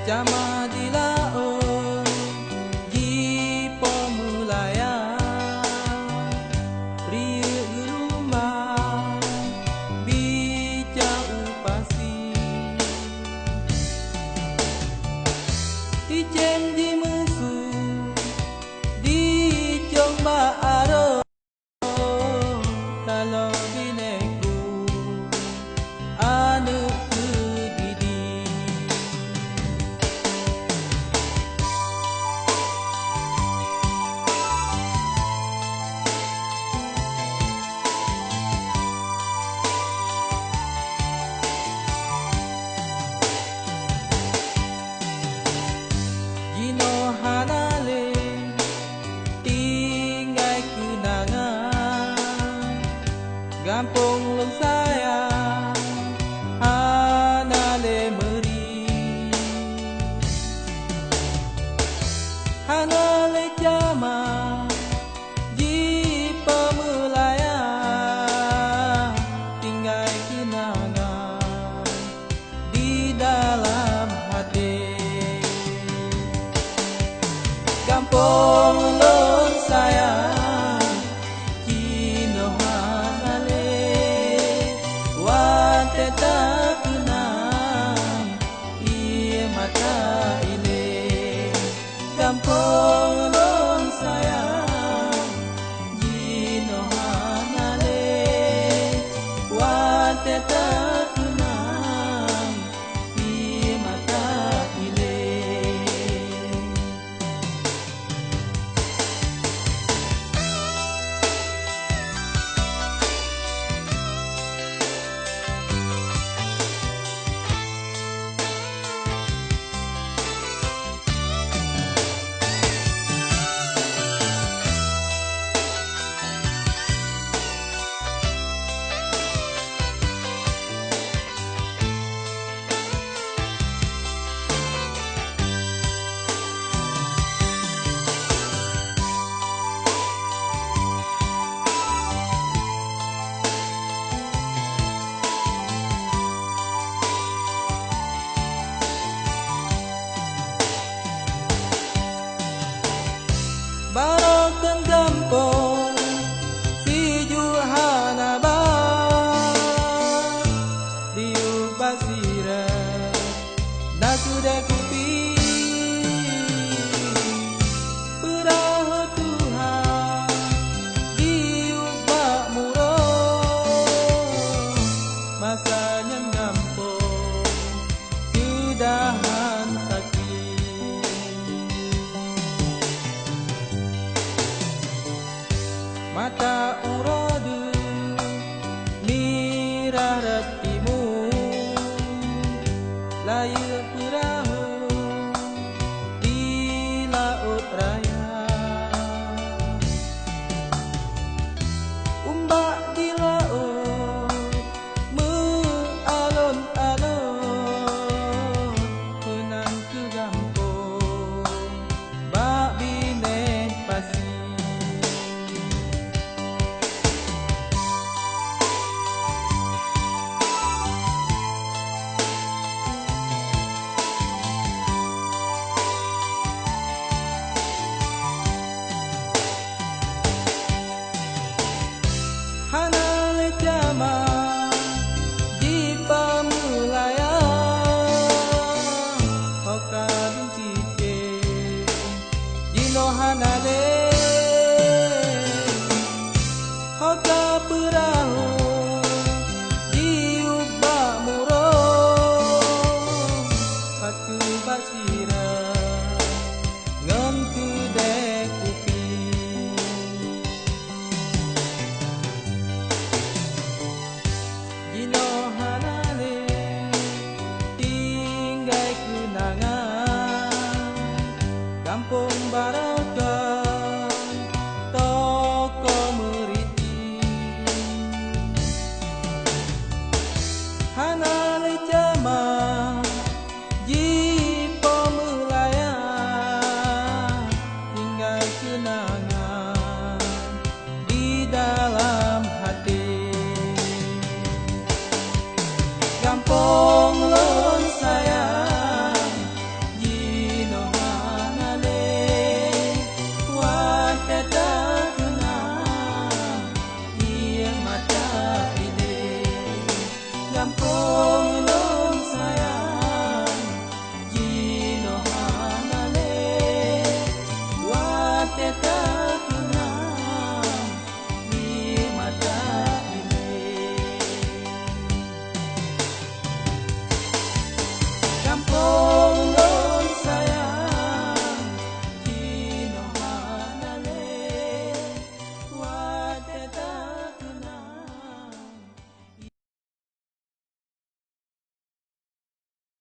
Jama di laut di pemulaya Ria rumah bijak upasi Ijen di musuh di coba aro kalau bineku anu Gino hanale tinggai kenangan Gampung lung sayang hanale meri Hanale jama di pemulaya tinggai kenangan di dalam hati Kampung lung sayang kino hanale wate tak kenang iya mata ile Kampung lung sayang kino hanale wate tak kenang iya mata ile Barokan gampong si Juhana ba diu basira da sudah kupi perahu Tuhan diu bak murah masanya gampong sudahan sakit Mata uradu mirah ratimu layu perahu di laut raya Umbak di laut mengalun-alun Penang ke gampung bak bine pasi Hanale jama di pemulaya Hoka duntike Gino hanale Hoka perahu di ubah murah Hatu basira